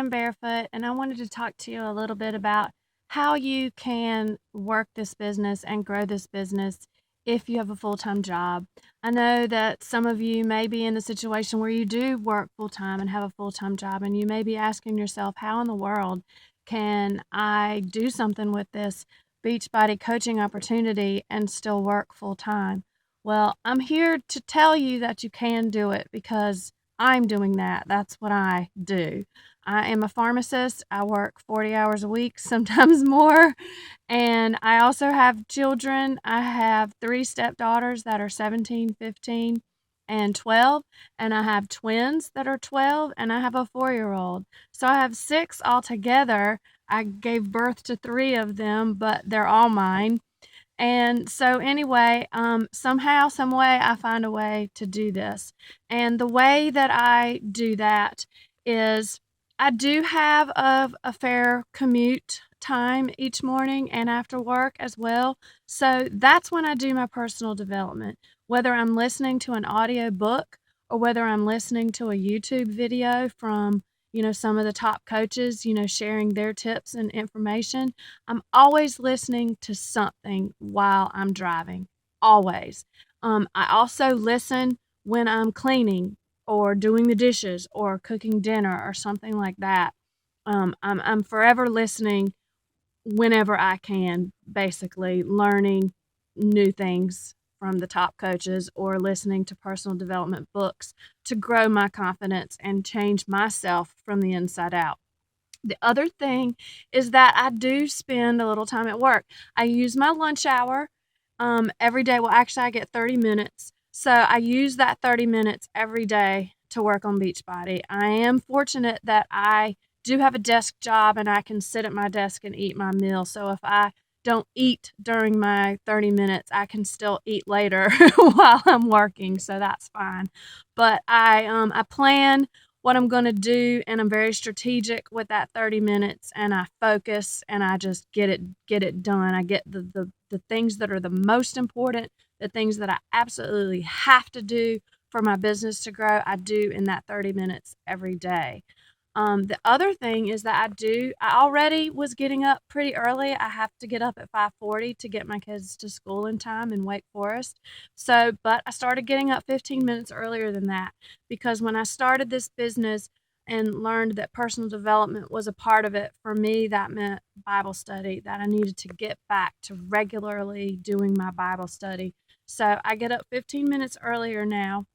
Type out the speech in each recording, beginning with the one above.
am Barefoot, and I wanted to talk to you a little bit about how you can work this business and grow this business if you have a full time job. I know that some of you may be in a situation where you do work full time and have a full time job, and you may be asking yourself, how in the world can I do something with this Beachbody coaching opportunity and still work full time? Well, I'm here to tell you that you can do it because I'm doing that. That's what I do. I am a pharmacist. I work 40 hours a week, sometimes more. And I also have children. I have three stepdaughters that are 17, 15, and 12. And I have twins that are 12, and I have a 4-year-old. So I have six altogether. I gave birth to three of them, but they're all mine. And so anyway, somehow, some way, I find a way to do this. And the way that I do that is I do have a fair commute time each morning and after work as well. So that's when I do my personal development, whether I'm listening to an audio book or whether I'm listening to a YouTube video from, some of the top coaches, sharing their tips and information. I'm always listening to something while I'm driving, always. I also listen when I'm cleaning or doing the dishes or cooking dinner or something like that. I'm forever listening whenever I can, basically learning new things from the top coaches or listening to personal development books to grow my confidence and change myself from the inside out. The other thing is that I do spend a little time at work. I use my lunch hour every day. Well, actually, I get 30 minutes. So I use that 30 minutes every day to work on Beachbody. I am fortunate that I do have a desk job and I can sit at my desk and eat my meal. So if I don't eat during my 30 minutes, I can still eat later while I'm working. So that's fine. But I plan what I'm going to do, and I'm very strategic with that 30 minutes, and I focus and I just get it done. I get the things that are the most important, the things that I absolutely have to do for my business to grow, I do in that 30 minutes every day. The other thing is that I already was getting up pretty early. I have to get up at 5:40 to get my kids to school in time in Wake Forest. So, but I started getting up 15 minutes earlier than that because when I started this business and learned that personal development was a part of it, for me, that meant Bible study, that I needed to get back to regularly doing my Bible study. So I get up 15 minutes earlier now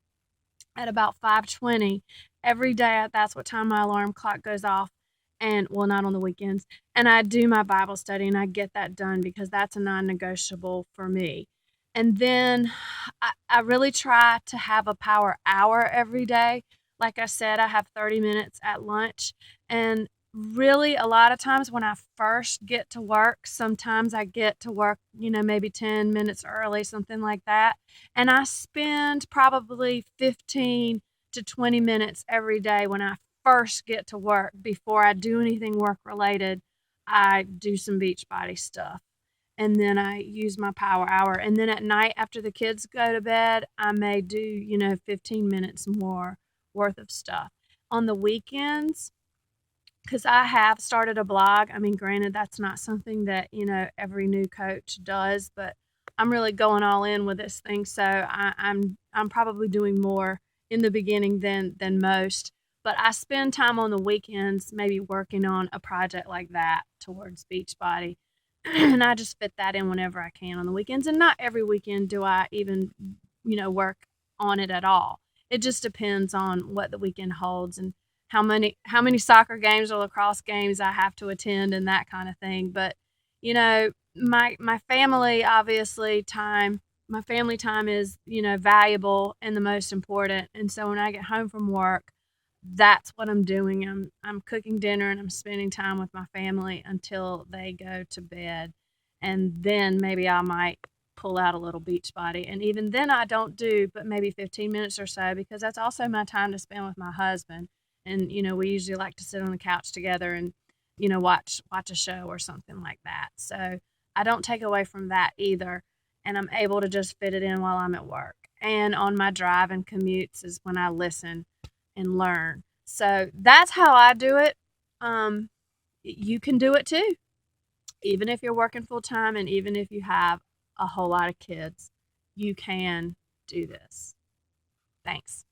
at about 5:20 every day. That's what time my alarm clock goes off, and well, not on the weekends. And I do my Bible study and I get that done because that's a non-negotiable for me. And then I really try to have a power hour every day. Like I said, I have 30 minutes at lunch, and really a lot of times when I first get to work, sometimes I get to work, maybe 10 minutes early, something like that. And I spend probably 15 to 20 minutes every day when I first get to work. Before I do anything work related, I do some Beachbody stuff. And then I use my power hour. And then at night after the kids go to bed, I may do, 15 minutes more worth of stuff. On the weekends, because I have started a blog. I mean, granted, that's not something that, every new coach does, but I'm really going all in with this thing. So I'm probably doing more in the beginning than most. But I spend time on the weekends maybe working on a project like that towards Beachbody. And I just fit that in whenever I can on the weekends. And not every weekend do I even, work on it at all. It just depends on what the weekend holds and how many soccer games or lacrosse games I have to attend and that kind of thing. But my family obviously time my family time is valuable and the most important. And so when I get home from work, that's what I'm doing. I'm cooking dinner and I'm spending time with my family until they go to bed, and then maybe I might pull out a little Beachbody, and even then I don't do but maybe 15 minutes or so because that's also my time to spend with my husband. And we usually like to sit on the couch together and watch a show or something like that. So I don't take away from that either, and I'm able to just fit it in while I'm at work. And on my drive and commutes is when I listen and learn. So that's how I do it. um, you can do it too. Even if you're working full time and even if you have a whole lot of kids, you can do this. Thanks.